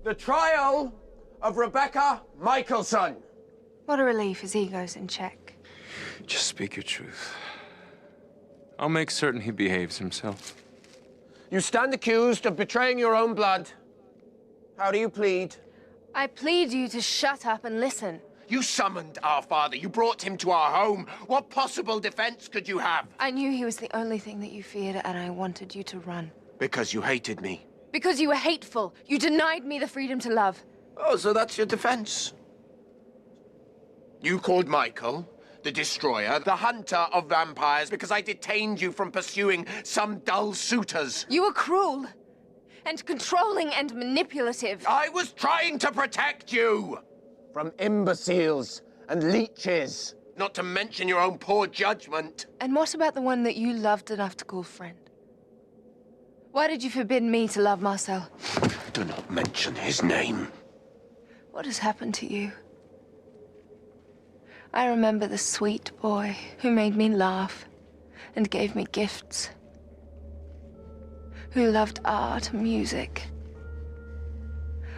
The trial of Rebecca Mikaelson. What a relief his ego's in check. Just speak your truth. I'll make certain he behaves himself. You stand accused of betraying your own blood. How do you plead? I plead you to shut up and listen. You summoned our father. You brought him to our home. What possible defense could you have? I knew he was the only thing that you feared, and I wanted you to run. Because you hated me. Because you were hateful. You denied me the freedom to love. Oh, so that's your defense? You called Michael the destroyer, the hunter of vampires, because I detained you from pursuing some dull suitors. You were cruel and controlling and manipulative. I was trying to protect you from imbeciles and leeches, not to mention your own poor judgment. And what about the one that you loved enough to call friend? Why did you forbid me to love Marcel? Do not mention his name. What has happened to you? I remember the sweet boy who made me laugh and gave me gifts, who loved art and music.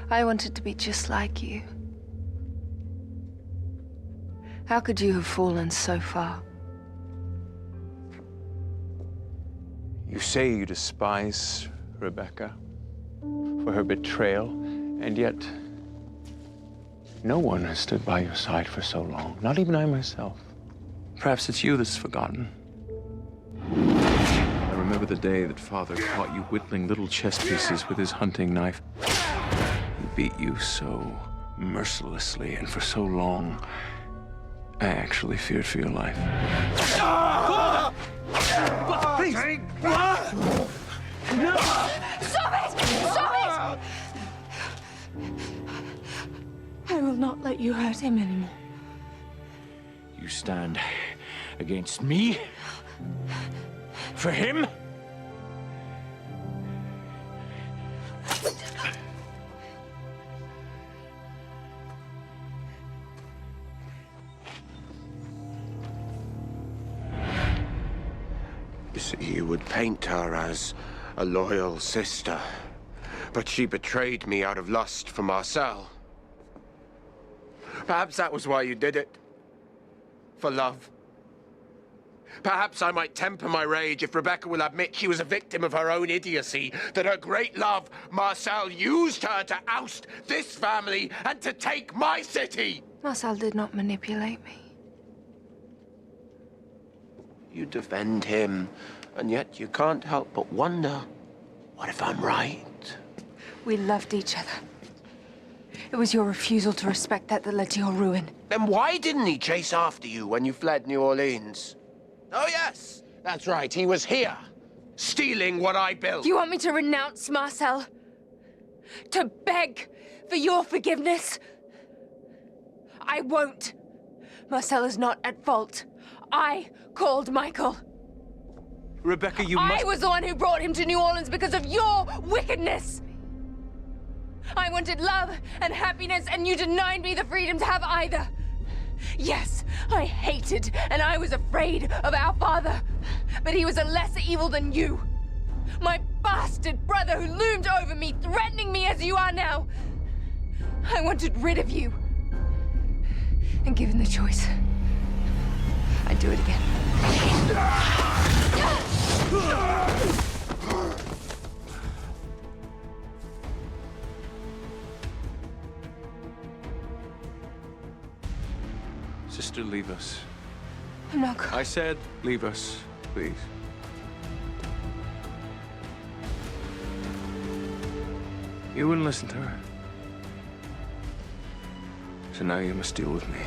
I wanted to be just like you. How could you have fallen so far? You say you despise Rebecca for her betrayal, and yet no one has stood by your side for so long, not even I myself. Perhaps it's you that's forgotten. I remember the day that Father caught you whittling little chess pieces with his hunting knife. He beat you so mercilessly and for so long, I actually feared for your life. Please! No! Stop it! Stop it! I will not let you hurt him anymore. You stand against me? For him? You see, you would paint her as a loyal sister, but she betrayed me out of lust for Marcel. Perhaps that was why you did it. For love. Perhaps I might temper my rage if Rebecca will admit she was a victim of her own idiocy, that her great love, Marcel, used her to oust this family and to take my city. Marcel did not manipulate me. You defend him, and yet you can't help but wonder, what if I'm right? We loved each other. It was your refusal to respect that led to your ruin. Then why didn't he chase after you when you fled New Orleans? Oh, yes, that's right. He was here, stealing what I built. You want me to renounce Marcel? To beg for your forgiveness? I won't. Marcel is not at fault. I called Michael. Rebecca, you must... I was the one who brought him to New Orleans because of your wickedness. I wanted love and happiness, and you denied me the freedom to have either. Yes, I hated and I was afraid of our father, but he was a lesser evil than you. My bastard brother who loomed over me, threatening me as you are now. I wanted rid of you. And given the choice, I'd do it again. Sister, leave us. I'm not going. I said, leave us, please. You wouldn't listen to her. So now you must deal with me.